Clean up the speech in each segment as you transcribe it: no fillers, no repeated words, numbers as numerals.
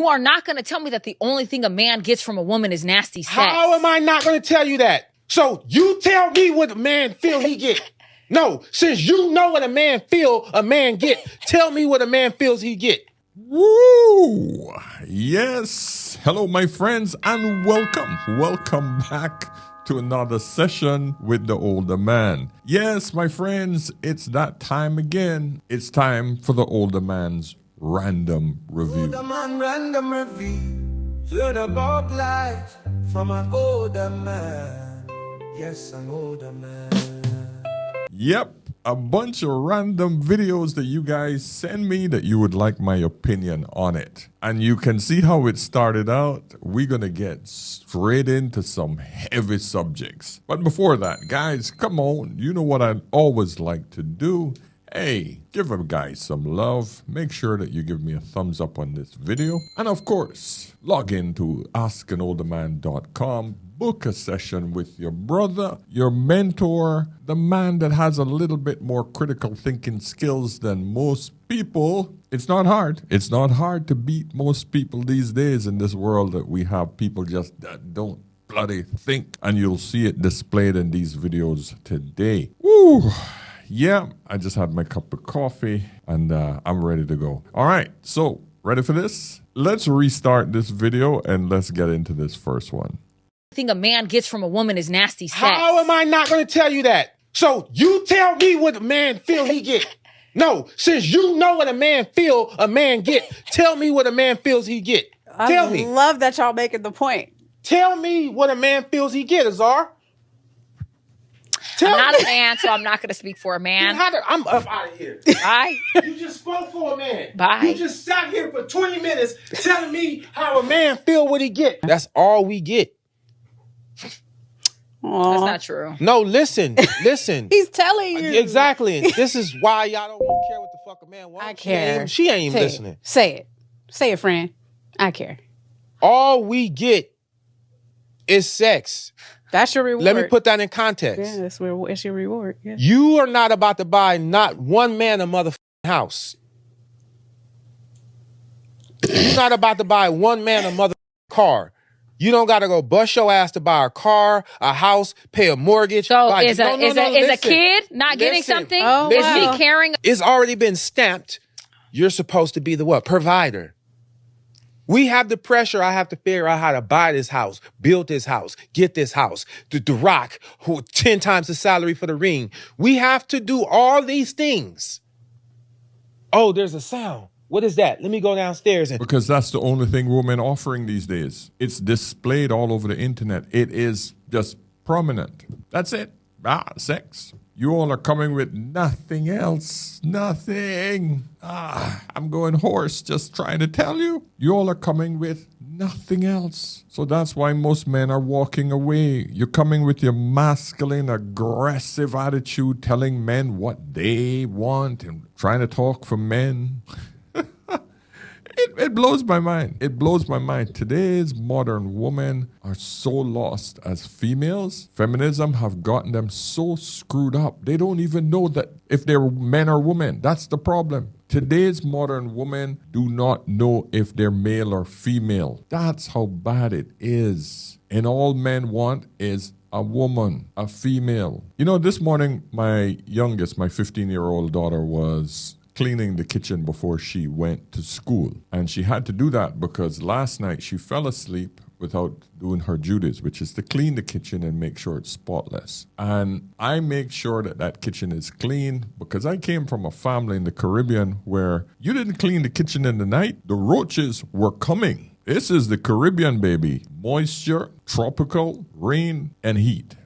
You are not going to tell me that the only thing a man gets from a woman is nasty sex. How am I not going to tell you that? So you tell me what a man feel he get. No, since you know what a man get, tell me what a man feels he get. Woo! Yes. Hello, my friends, and welcome. Welcome back to another session with the older man. Yes, my friends, it's that time again. It's time for the older man's random review. Older man random review. Learn about life from an older man. Yes, an older man. Yep, a bunch of random videos that you guys send me that you would like my opinion on it. And you can see how it started out. We're going to get straight into some heavy subjects. But before that, guys, come on. You know what I always like to do. Hey, give a guy some love. Make sure that you give me a thumbs up on this video. And of course, log into askanolderman.com. Book a session with your brother, your mentor, the man that has a little bit more critical thinking skills than most people. It's not hard. It's not hard to beat most people these days in this world that we have. People just that don't bloody think. And you'll see it displayed in these videos today. Woo! Yeah, I just had my cup of coffee and I'm ready to go. All right, so ready for this? Let's restart this video and let's get into this first one. Thing a man gets from a woman is nasty sex. How am I not going to tell you that? So you tell me what a man feel he get. No, since you know what a man get, tell me what a man feels he get. Tell me. I love that y'all making the point. Tell me what a man feels he get, Azar. I'm not a man, so I'm not going to speak for a man. I'm up out of here. Bye. You just spoke for a man. Bye. You just sat here for 20 minutes telling me how a man feel what he get. That's all we get. Aww. That's not true. No, listen. He's telling you. Exactly. And this is why y'all don't care what the fuck a man wants. I care. She ain't even listening. Say it. Say it, friend. I care. All we get is sex. That's your reward. Let me put that in context. Yeah, it's your reward. Yeah. You are not about to buy not one man a motherfucking house. You're not about to buy one man a motherfucking car. You don't got to go bust your ass to buy a car, a house, pay a mortgage. So is a kid not getting something? Oh, is wow. he carrying? It's already been stamped. You're supposed to be the what? Provider. We have the pressure. I have to figure out how to buy this house, build this house, get this house. The Rock, who 10 times the salary for the ring. We have to do all these things. Oh, there's a sound. What is that? Let me go downstairs. Because that's the only thing women offering these days. It's displayed all over the internet. It is just prominent. That's it. Sex. You all are coming with nothing else. Nothing. I'm going hoarse just trying to tell you. You all are coming with nothing else. So that's why most men are walking away. You're coming with your masculine, aggressive attitude, telling men what they want and trying to talk for men. It blows my mind. It blows my mind. Today's modern women are so lost as females. Feminism have gotten them so screwed up. They don't even know that if they're men or women. That's the problem. Today's modern women do not know if they're male or female. That's how bad it is. And all men want is a woman, a female. You know, this morning, my youngest, my 15-year-old daughter was cleaning the kitchen before she went to school. And she had to do that because last night she fell asleep without doing her duties, which is to clean the kitchen and make sure it's spotless. And I make sure that that kitchen is clean because I came from a family in the Caribbean where you didn't clean the kitchen in the night, the roaches were coming. This is the Caribbean, baby. Moisture, tropical, rain, and heat.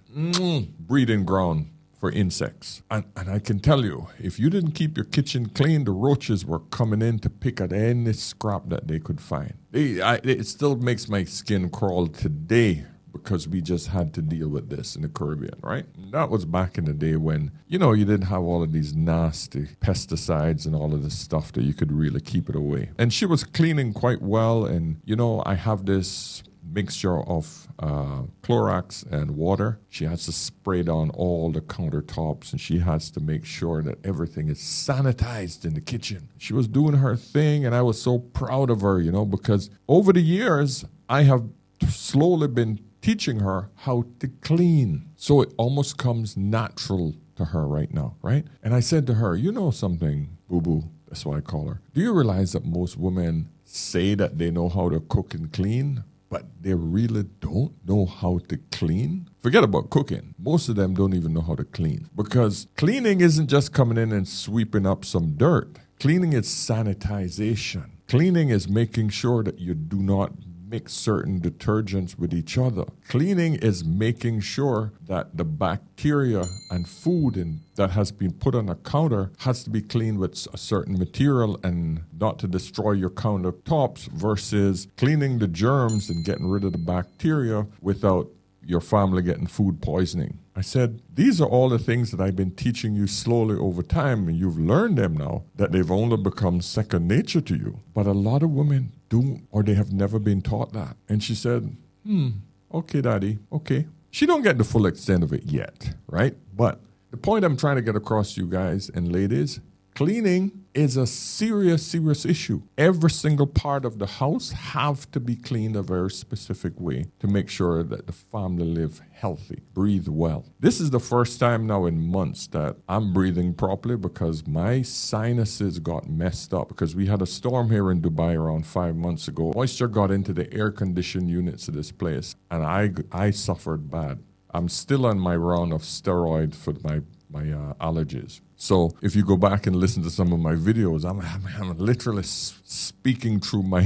Breeding ground for insects. And I can tell you, if you didn't keep your kitchen clean, the roaches were coming in to pick at any scrap that they could find. It still makes my skin crawl today because we just had to deal with this in the Caribbean, right? That was back in the day when, you didn't have all of these nasty pesticides and all of this stuff that you could really keep it away. And she was cleaning quite well. And, I have this mixture of Clorox and water. She has to spray down all the countertops, and she has to make sure that everything is sanitized in the kitchen. She was doing her thing, and I was so proud of her, because over the years, I have slowly been teaching her how to clean. So it almost comes natural to her right now, right? And I said to her, you know something, boo-boo, that's why I call her. Do you realize that most women say that they know how to cook and clean, but they really don't know how to clean? Forget about cooking. Most of them don't even know how to clean, because cleaning isn't just coming in and sweeping up some dirt. Cleaning is sanitization. Cleaning is making sure that you do not mix certain detergents with each other. Cleaning is making sure that the bacteria and food that has been put on a counter has to be cleaned with a certain material and not to destroy your countertops, versus cleaning the germs and getting rid of the bacteria without your family getting food poisoning. I said, these are all the things that I've been teaching you slowly over time, and you've learned them now, that they've only become second nature to you. But a lot of women don't, or they have never been taught that. And she said, okay, Daddy, okay. She don't get the full extent of it yet, right? But the point I'm trying to get across to you guys and ladies, cleaning is a serious, serious issue. Every single part of the house have to be cleaned a very specific way to make sure that the family live healthy, breathe well. This is the first time now in months that I'm breathing properly, because my sinuses got messed up because we had a storm here in Dubai around 5 months ago. Moisture got into the air-conditioned units of this place, and I suffered bad. I'm still on my round of steroids for my allergies. So if you go back and listen to some of my videos, I'm literally speaking through my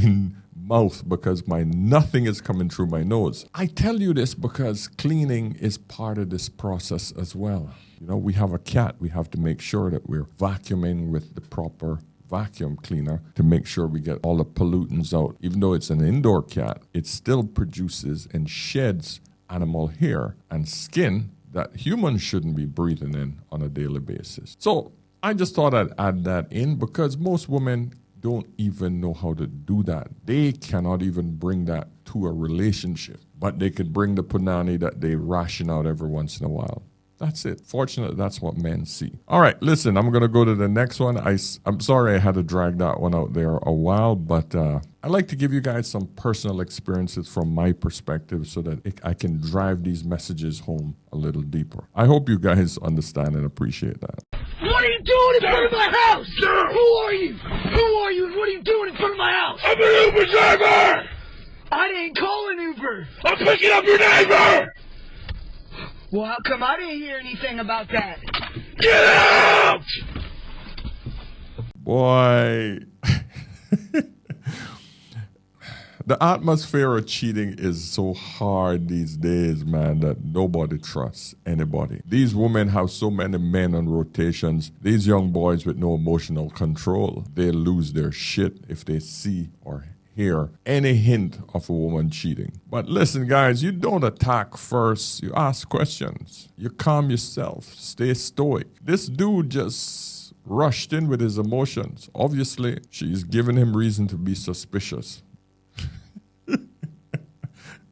mouth because nothing is coming through my nose. I tell you this because cleaning is part of this process as well. We have a cat. We have to make sure that we're vacuuming with the proper vacuum cleaner to make sure we get all the pollutants out. Even though it's an indoor cat, it still produces and sheds animal hair and skin that humans shouldn't be breathing in on a daily basis. So I just thought I'd add that in, because most women don't even know how to do that. They cannot even bring that to a relationship, but they could bring the punani that they ration out every once in a while. That's it. Fortunately, that's what men see. All right, listen, I'm going to go to the next one. I'm sorry I had to drag that one out there a while, but I like to give you guys some personal experiences from my perspective so that I can drive these messages home a little deeper. I hope you guys understand and appreciate that. What are you doing in front of my house? Sir. Who are you? Who are you, and what are you doing in front of my house? I'm an Uber driver! I didn't call an Uber. I'm picking up your neighbor! Well, how come I didn't hear anything about that? Get out! Boy. The atmosphere of cheating is so hard these days, man, that nobody trusts anybody. These women have so many men on rotations. These young boys with no emotional control, they lose their shit if they see or hear any hint of a woman cheating. But listen, guys, you don't attack first. You ask questions. You calm yourself. Stay stoic. This dude just rushed in with his emotions. Obviously, she's giving him reason to be suspicious.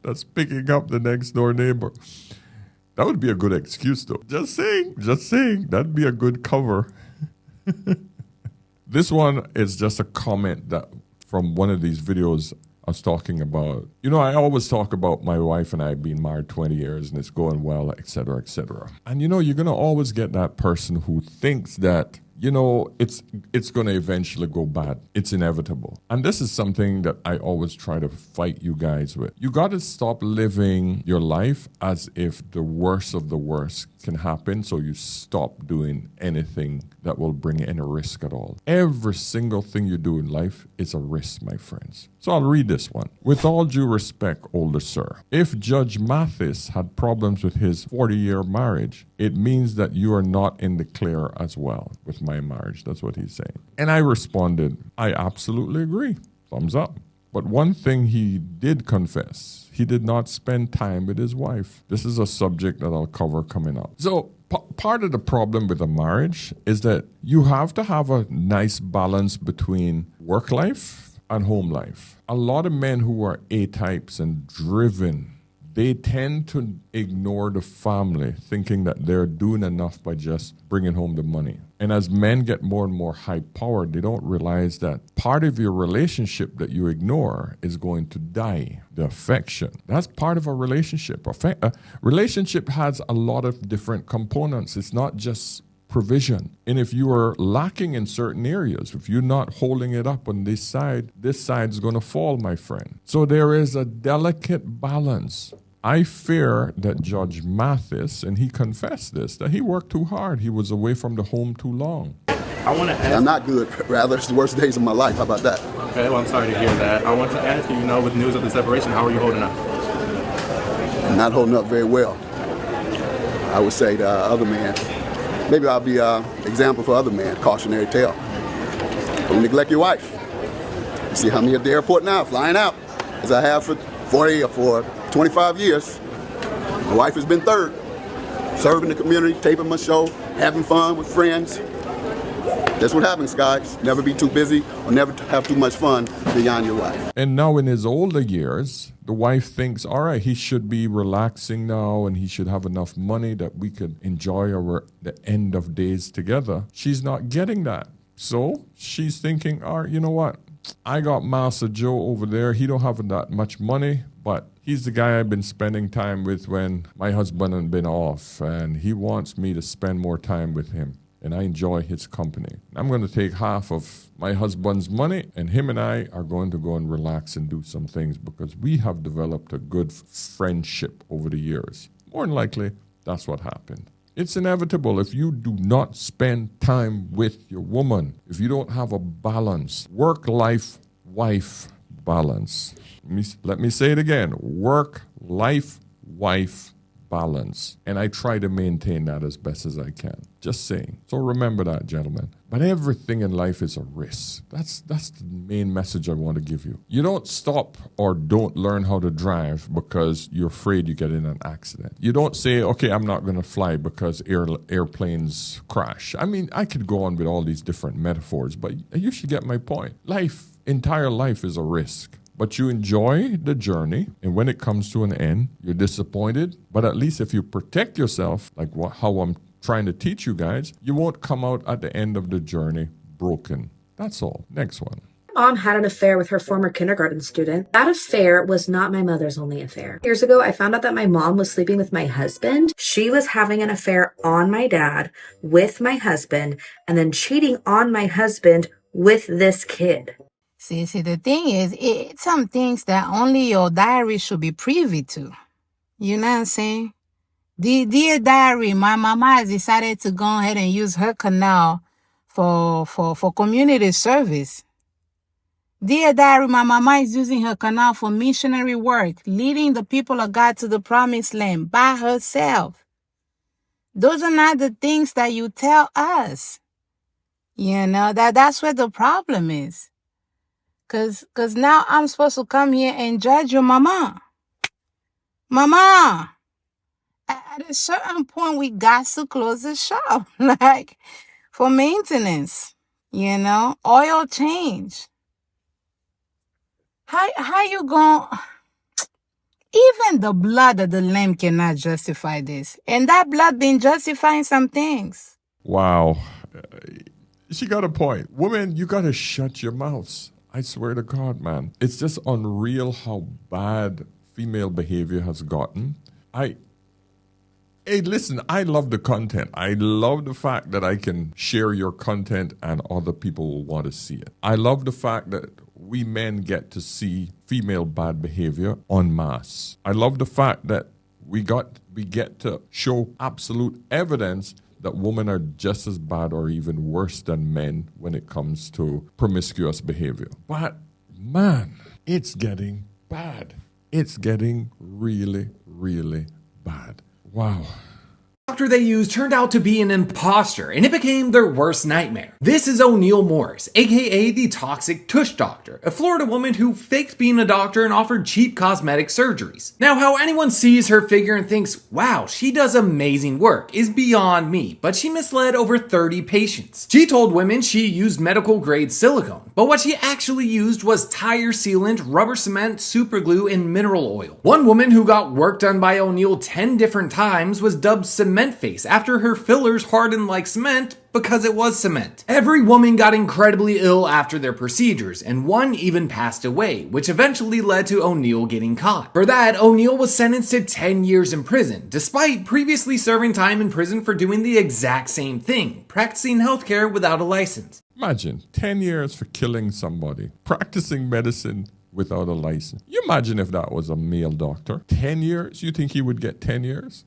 That's picking up the next door neighbor. That would be a good excuse, though. Just saying. That'd be a good cover. This one is just a comment that from one of these videos I was talking about. I always talk about my wife and I being married 20 years and it's going well, et cetera, et cetera. And you're going to always get that person who thinks that, it's going to eventually go bad. It's inevitable. And this is something that I always try to fight you guys with. You got to stop living your life as if the worst of the worst can happen, so you stop doing anything that will bring any risk at all. Every single thing you do in life is a risk, my friends. So I'll read this one. With all due respect, older sir, if Judge Mathis had problems with his 40-year marriage, it means that you are not in the clear as well with my marriage. That's what he's saying. And I responded, I absolutely agree. Thumbs up. But one thing he did confess, he did not spend time with his wife. This is a subject that I'll cover coming up. So part of the problem with a marriage is that you have to have a nice balance between work life and home life. A lot of men who are A-types and driven, they tend to ignore the family, thinking that they're doing enough by just bringing home the money. And as men get more and more high-powered, they don't realize that part of your relationship that you ignore is going to die, the affection. That's part of a relationship. A relationship has a lot of different components. It's not just provision. And if you are lacking in certain areas, if you're not holding it up on this side's going to fall, my friend. So there is a delicate balance. I fear that Judge Mathis, and he confessed this, that he worked too hard. He was away from the home too long. I want to ask. I'm not good. Rather, it's the worst days of my life. How about that? Okay, well, I'm sorry to hear that. I want to ask you, with news of the separation, how are you holding up? I'm not holding up very well. I would say to other men, maybe I'll be an example for other men, cautionary tale. Don't neglect your wife. You see how many at the airport now, flying out, as I have for 40 or for 25 years. My wife has been third, serving the community, taping my show, having fun with friends. That's what happens, guys. Never be too busy or never have too much fun beyond your wife. And now in his older years, the wife thinks, all right, he should be relaxing now and he should have enough money that we could enjoy the end of days together. She's not getting that. So she's thinking, all right, you know what? I got Master Joe over there. He don't have that much money, but he's the guy I've been spending time with when my husband had been off, and he wants me to spend more time with him, and I enjoy his company. I'm going to take half of my husband's money, and him and I are going to go and relax and do some things because we have developed a good friendship over the years. More than likely, that's what happened. It's inevitable if you do not spend time with your woman, if you don't have a balance, work-life-wife balance. Let me say it again, work-life-wife balance. And I try to maintain that as best as I can. Just saying. So remember that, gentlemen. But everything in life is a risk. That's the main message I want to give you. You don't stop or don't learn how to drive because you're afraid you get in an accident. You don't say, okay, I'm not going to fly because airplanes crash. I mean, I could go on with all these different metaphors, but you should get my point. Entire life is a risk. But you enjoy the journey, and when it comes to an end, you're disappointed. But at least if you protect yourself, like how I'm trying to teach you guys, you won't come out at the end of the journey broken. That's all. Next one. Mom had an affair with her former kindergarten student. That affair was not my mother's only affair. Years ago, I found out that my mom was sleeping with my husband. She was having an affair on my dad with my husband, and then cheating on my husband with this kid. See, the thing is, some things that only your diary should be privy to. You know what I'm saying? Dear diary, my mama has decided to go ahead and use her canal for community service. Dear diary, my mama is using her canal for missionary work, leading the people of God to the promised land by herself. Those are not the things that you tell us. You know, that's where the problem is. Cause now I'm supposed to come here and judge your mama. Mama, at a certain point, we got to close the shop, like for maintenance, oil change. How you going? Even the blood of the lamb cannot justify this. And that blood been justifying some things. Wow. She got a point. Woman, you got to shut your mouths. I swear to God, man. It's just unreal how bad female behavior has gotten. Hey, listen, I love the content. I love the fact that I can share your content and other people will want to see it. I love the fact that we men get to see female bad behavior en masse. I love the fact that we get to show absolute evidence that women are just as bad or even worse than men when it comes to promiscuous behavior. But, man, it's getting bad. It's getting really, really bad. Wow. doctor they used turned out to be an imposter, and it became their worst nightmare. This is O'Neill Morris, aka the Toxic Tush Doctor, a Florida woman who faked being a doctor and offered cheap cosmetic surgeries. Now, how anyone sees her figure and thinks, wow, she does amazing work, is beyond me, but she misled over 30 patients. She told women she used medical grade silicone, but what she actually used was tire sealant, rubber cement, superglue, and mineral oil. One woman who got work done by O'Neill 10 different times was dubbed Cement Face after her fillers hardened like cement because it was cement. Every woman got incredibly ill after their procedures, and one even passed away, which eventually led to O'Neill getting caught. For that, O'Neill was sentenced to 10 years in prison, despite previously serving time in prison for doing the exact same thing, practicing healthcare without a license. Imagine 10 years for killing somebody, practicing medicine without a license. You imagine if that was a male doctor. 10 years? You think he would get 10 years?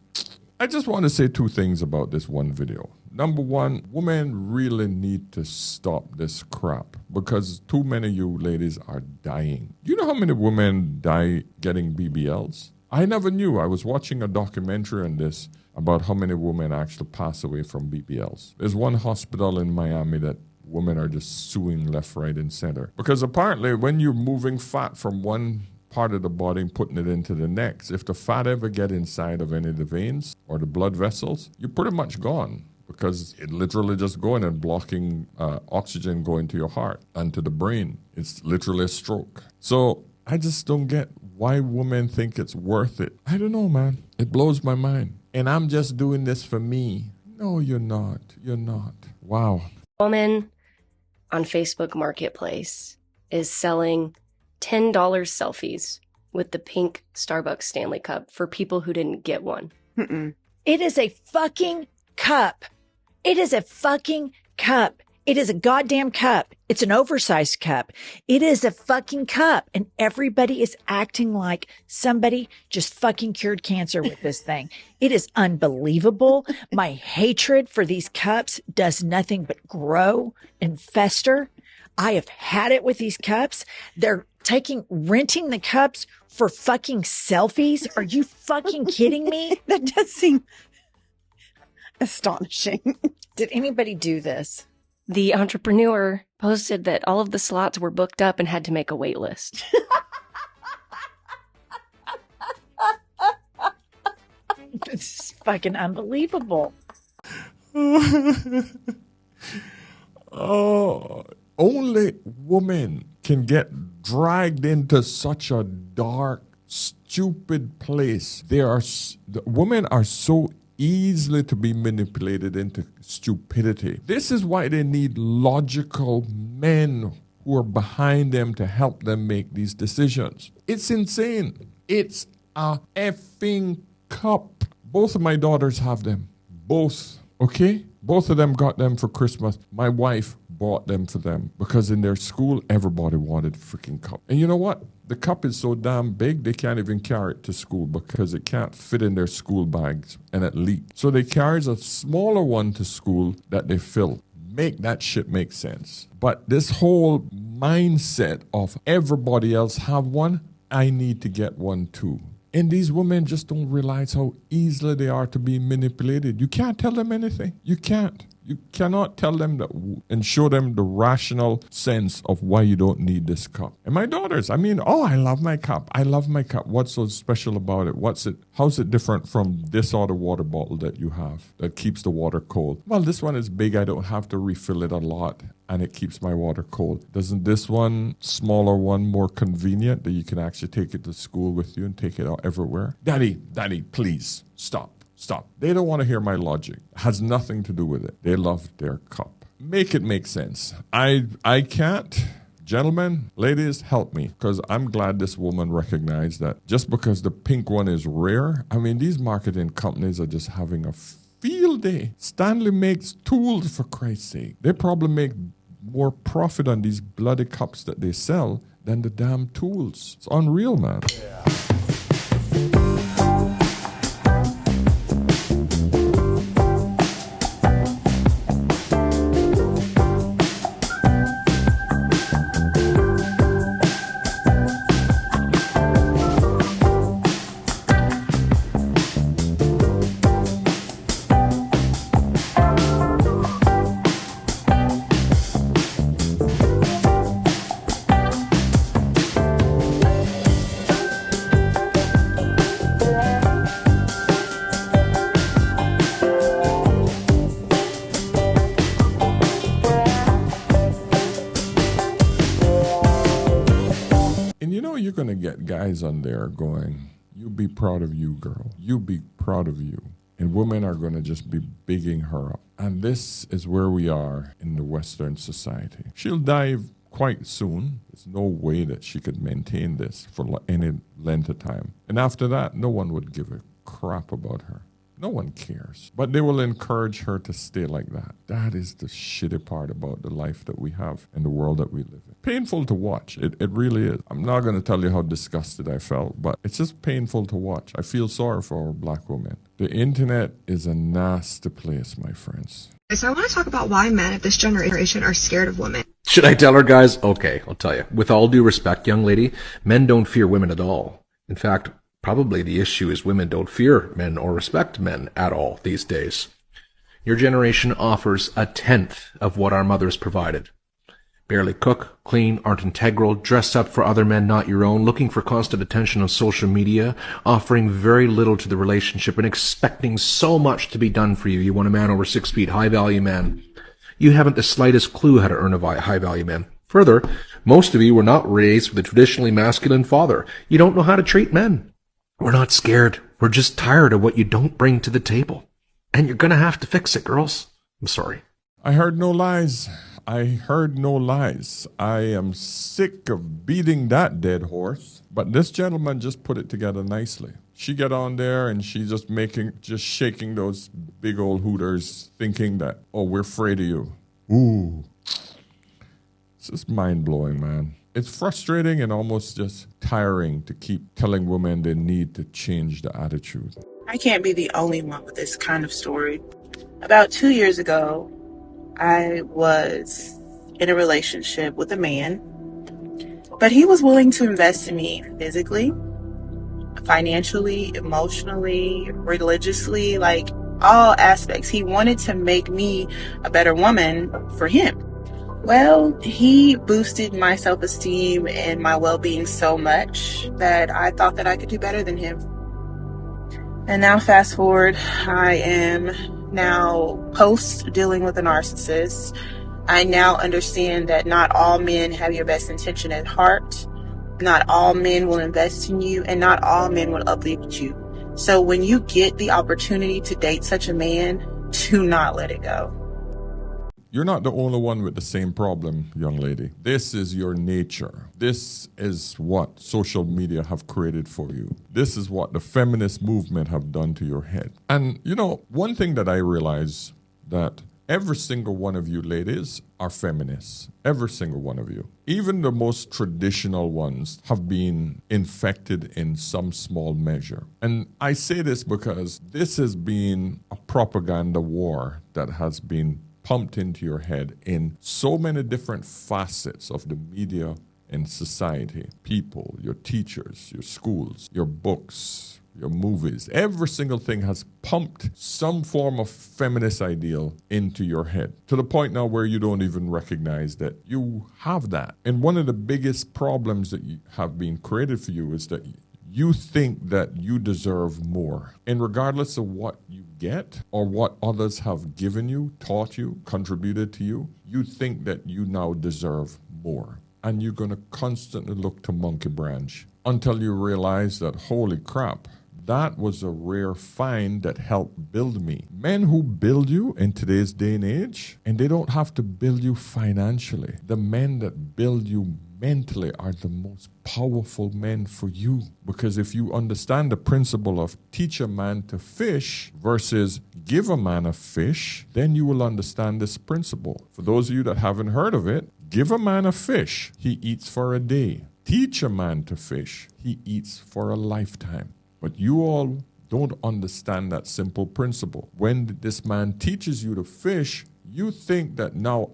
I just want to say two things about this one video. Number one, women really need to stop this crap because too many of you ladies are dying. You know how many women die getting BBLs? I never knew. I was watching a documentary on this about how many women actually pass away from BBLs. There's one hospital in Miami that women are just suing left, right, and center. Because apparently when you're moving fat from one part of the body and putting it into the next, if the fat ever get inside of any of the veins or the blood vessels, you're pretty much gone. Because it literally just going and blocking oxygen going to your heart and to the brain. It's literally a stroke. So I just don't get why women think it's worth it. I don't know, man. It blows my mind. And I'm just doing this for me. No, you're not. You're not. Wow. Woman on Facebook Marketplace is selling $10 selfies with the pink Starbucks Stanley Cup for people who didn't get one. It is a fucking cup. It is a fucking cup. It is a goddamn cup. It's an oversized cup. It is a fucking cup. And everybody is acting like somebody just fucking cured cancer with this thing. It is unbelievable. My hatred for these cups does nothing but grow and fester. I have had it with these cups. They're renting the cups for fucking selfies. Are you fucking kidding me? That does seem astonishing. Did anybody do this? The entrepreneur posted that all of the slots were booked up and had to make a wait list. It's fucking unbelievable. Oh, only women can get dragged into such a dark, stupid place. Women are so easily to be manipulated into stupidity. This is why they need logical men who are behind them to help them make these decisions. It's insane. It's a effing cup. Both of my daughters have them. Both. Okay? Both of them got them for Christmas. My wife bought them for them because in their school, everybody wanted a freaking cup. And you know what? The cup is so damn big, they can't even carry it to school because it can't fit in their school bags and it leaks. So they carry a smaller one to school that they fill. Make that shit make sense. But this whole mindset of everybody else have one, I need to get one too. And these women just don't realize how easily they are to be manipulated. You can't tell them anything. You can't. You cannot tell them that and show them the rational sense of why you don't need this cup. And my daughters, I love my cup. I love my cup. What's so special about it? How's it different from this other water bottle that you have that keeps the water cold? Well, this one is big. I don't have to refill it a lot and it keeps my water cold. Doesn't this one, smaller one, more convenient that you can actually take it to school with you and take it out everywhere? Daddy, please stop. They don't want to hear my logic. It has nothing to do with it. They love their cup. Make it make sense. I can't. Gentlemen, ladies, help me. Because I'm glad this woman recognized that just because the pink one is rare, these marketing companies are just having a field day. Stanley makes tools, for Christ's sake. They probably make more profit on these bloody cups that they sell than the damn tools. It's unreal, man. Yeah. get guys on there going, you be proud of you, girl. You be proud of you. And women are going to just be bigging her up. And this is where we are in the Western society. She'll die quite soon. There's no way that she could maintain this for any length of time. And after that, no one would give a crap about her. No one cares. But they will encourage her to stay like that. That is the shitty part about the life that we have and the world that we live in. Painful to watch. It really is. I'm not going to tell you how disgusted I felt, but it's just painful to watch. I feel sorry for our black women. The internet is a nasty place, my friends. So I want to talk about why men of this generation are scared of women. Should I tell her, guys? Okay, I'll tell you. With all due respect, young lady, men don't fear women at all. In fact, probably the issue is women don't fear men or respect men at all these days. Your generation offers a tenth of what our mothers provided. Barely cook, clean, aren't integral, dressed up for other men not your own, looking for constant attention on social media, offering very little to the relationship and expecting so much to be done for you. You want a man over 6 feet, high-value man. You haven't the slightest clue how to earn a high-value man. Further, most of you were not raised with a traditionally masculine father. You don't know how to treat men. We're not scared. We're just tired of what you don't bring to the table. And you're going to have to fix it, girls. I'm sorry. I heard no lies. I heard no lies. I am sick of beating that dead horse. But this gentleman just put it together nicely. She got on there and she just shaking those big old hooters, thinking that, oh, we're afraid of you. Ooh. It's just mind-blowing, man. It's frustrating and almost just tiring to keep telling women they need to change the attitude. I can't be the only one with this kind of story. About 2 years ago, I was in a relationship with a man, but he was willing to invest in me physically, financially, emotionally, religiously, like all aspects. He wanted to make me a better woman for him. Well, he boosted my self-esteem and my well-being so much that I thought that I could do better than him. And now fast forward, I am now post dealing with a narcissist. I now understand that not all men have your best intention at heart. Not all men will invest in you, and not all men will uplift you. So when you get the opportunity to date such a man, do not let it go. You're not the only one with the same problem, young lady. This is your nature. This is what social media have created for you. This is what the feminist movement have done to your head. And, you know, one thing that I realize that every single one of you ladies are feminists. Every single one of you. Even the most traditional ones have been infected in some small measure. And I say this because this has been a propaganda war that has been pumped into your head in so many different facets of the media and society. People, your teachers, your schools, your books, your movies. Every single thing has pumped some form of feminist ideal into your head to the point now where you don't even recognize that you have that. And one of the biggest problems that have been created for you is that you think that you deserve more. And regardless of what you get or what others have given you, taught you, contributed to you, you think that you now deserve more. And you're going to constantly look to monkey branch until you realize that, holy crap, that was a rare find that helped build me. Men who build you in today's day and age, and they don't have to build you financially. The men that build you mentally are the most powerful men for you. Because if you understand the principle of teach a man to fish versus give a man a fish, then you will understand this principle. For those of you that haven't heard of it, give a man a fish, he eats for a day. Teach a man to fish, he eats for a lifetime. But you all don't understand that simple principle. When this man teaches you to fish, you think that now,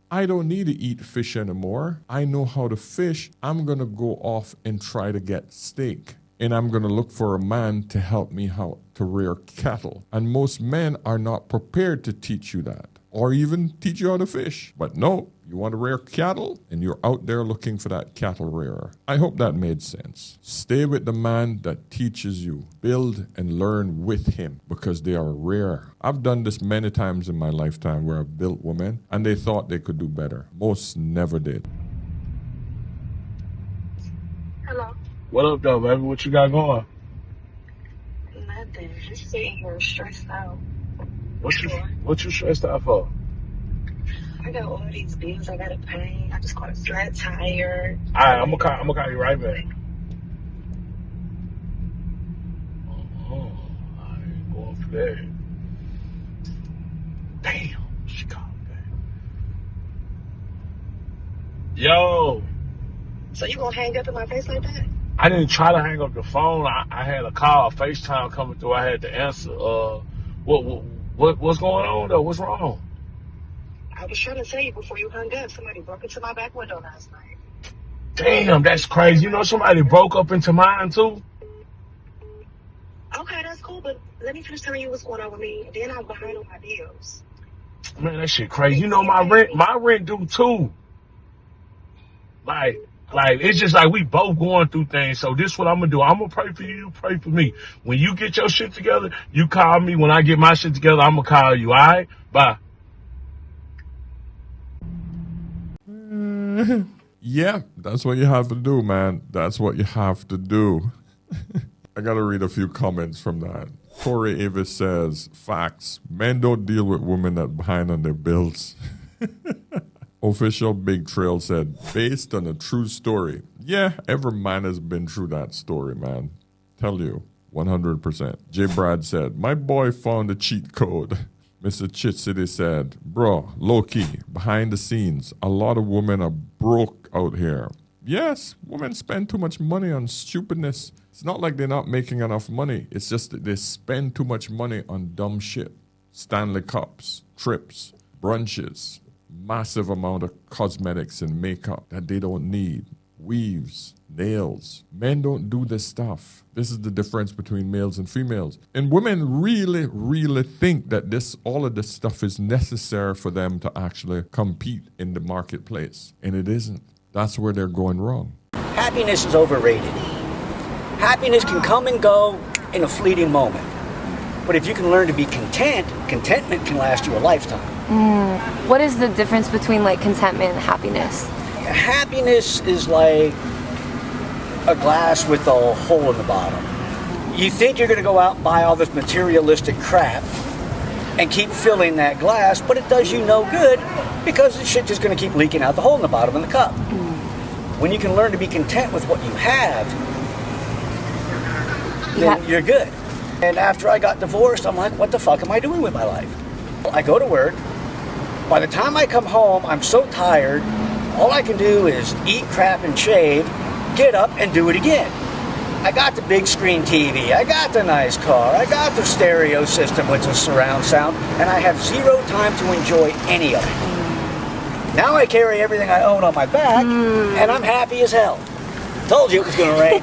I don't need to eat fish anymore. I know how to fish. I'm going to go off and try to get steak. And I'm going to look for a man to help me how to rear cattle. And most men are not prepared to teach you that or even teach you how to fish. But no, you want to rear cattle and you're out there looking for that cattle rearer. I hope that made sense. Stay with the man that teaches you. Build and learn with him because they are rare. I've done this many times in my lifetime where I've built women and they thought they could do better. Most never did. Hello. What up, though, baby? What you got going? Nothing. Just sitting here stressed out. What you stressed out for? I got all these bills I gotta pay. I just got a flat tire. All right, I'm gonna call you right back. Oh, I ain't going for that. Damn, she called back. Yo. So you gonna hang up in my face like that? I didn't try to hang up the phone. I had a call, FaceTime coming through. I had to answer. What's going on though? What's wrong? I was trying to tell you before you hung up. Somebody broke into my back window last night. Damn, that's crazy. You know somebody broke up into mine too? Okay, that's cool, but let me finish telling you what's going on with me. Then I'm behind on my bills. Man, that shit crazy. You know my rent due too. Like it's just like we both going through things. So this what I'm gonna do. I'm gonna pray for you. You pray for me. When you get your shit together, you call me. When I get my shit together, I'm gonna call you. All right? Bye. Yeah, that's what you have to do, man. That's what you have to do. I gotta read a few comments from that. Corey Avis says, facts. Men don't deal with women that behind on their bills. Official Big Trail said, based on a true story. Yeah, every man has been through that story, man. Tell you, 100%. J. Brad said, my boy found a cheat code. Mr. Chit City said, bro, low-key, behind the scenes, a lot of women are broke out here. Yes, women spend too much money on stupidness. It's not like they're not making enough money. It's just that they spend too much money on dumb shit. Stanley Cups, trips, brunches, massive amount of cosmetics and makeup that they don't need. Weaves, nails. Men don't do this stuff. This is the difference between males and females. And women really, really think that all of this stuff is necessary for them to actually compete in the marketplace. And it isn't. That's where they're going wrong. Happiness is overrated. Happiness can come and go in a fleeting moment. But if you can learn to be content, contentment can last you a lifetime. What is the difference between like contentment and happiness? Happiness is like a glass with a hole in the bottom. You think you're going to go out and buy all this materialistic crap and keep filling that glass, but it does you no good because the shit just going to keep leaking out the hole in the bottom of the cup. When you can learn to be content with what you have, then you're good. And after I got divorced, I'm like, what the fuck am I doing with my life? I go to work. By the time I come home, I'm so tired, all I can do is eat crap and shave, get up and do it again. I got the big screen TV, I got the nice car, I got the stereo system with the surround sound, and I have zero time to enjoy any of it. Now I carry everything I own on my back, and I'm happy as hell. Told you it was going to rain.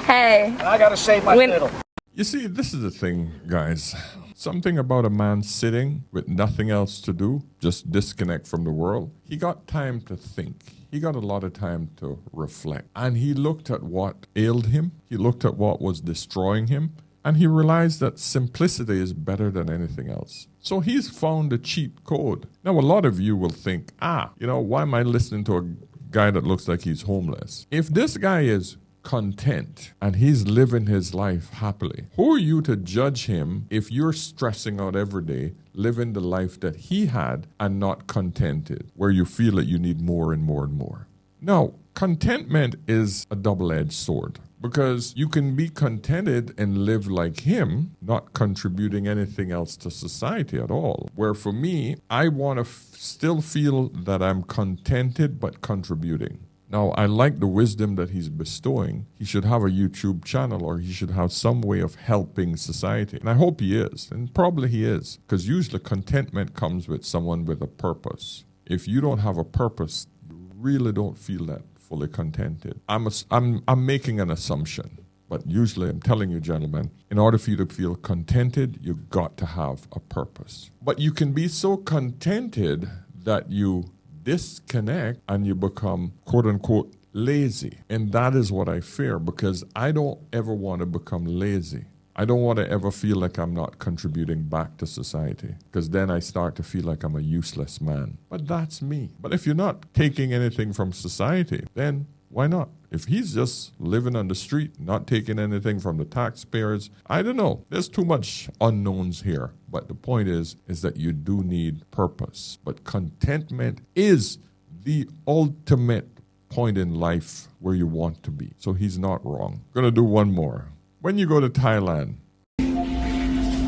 Hey. And I got to save my fiddle. You see, this is the thing, guys. Something about a man sitting with nothing else to do, just disconnect from the world. He got time to think. He got a lot of time to reflect. And he looked at what ailed him. He looked at what was destroying him. And he realized that simplicity is better than anything else. So he's found a cheat code. Now, a lot of you will think, why am I listening to a guy that looks like he's homeless? If this guy is content and he's living his life happily, who are you to judge him if you're stressing out every day, living the life that he had and not contented, where you feel that you need more and more and more? Now, contentment is a double-edged sword because you can be contented and live like him, not contributing anything else to society at all. Where for me, I want to still feel that I'm contented but contributing. Now, I like the wisdom that he's bestowing. He should have a YouTube channel or he should have some way of helping society. And I hope he is. And probably he is. Because usually contentment comes with someone with a purpose. If you don't have a purpose, you really don't feel that fully contented. I'm making an assumption. But usually I'm telling you, gentlemen, in order for you to feel contented, you've got to have a purpose. But you can be so contented that you disconnect and you become quote unquote lazy. And that is what I fear because I don't ever want to become lazy. I don't want to ever feel like I'm not contributing back to society because then I start to feel like I'm a useless man. But that's me. But if you're not taking anything from society, then why not? If he's just living on the street, not taking anything from the taxpayers, I don't know. There's too much unknowns here. But the point is that you do need purpose. But contentment is the ultimate point in life where you want to be. So he's not wrong. Gonna do one more. When you go to Thailand.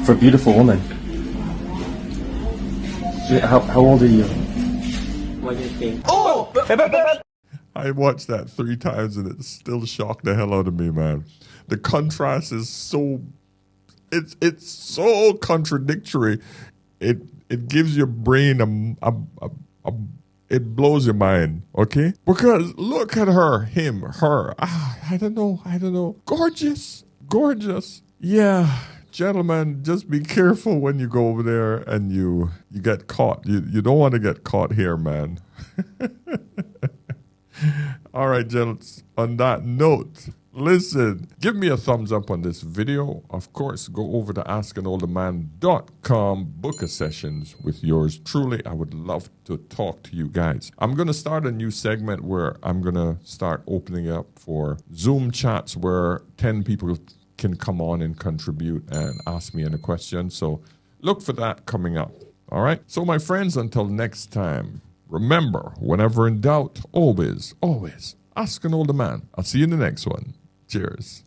For a beautiful woman. How old are you? What do you think? Oh! I watched that 3 times and it still shocked the hell out of me, man. The contrast is so, it's so contradictory. It gives your brain it blows your mind, okay? Because look at her, him, her. I don't know. Gorgeous. Yeah, gentlemen, just be careful when you go over there and you get caught. You don't want to get caught here, man. All right, gents, on that note, listen, give me a thumbs up on this video. Of course, go over to askanolderman.com, book a sessions with yours truly. I would love to talk to you guys. I'm going to start a new segment where I'm going to start opening up for Zoom chats where 10 people can come on and contribute and ask me any questions. So look for that coming up. All right. So my friends, until next time, remember, whenever in doubt, always ask an older man. I'll see you in the next one. Cheers.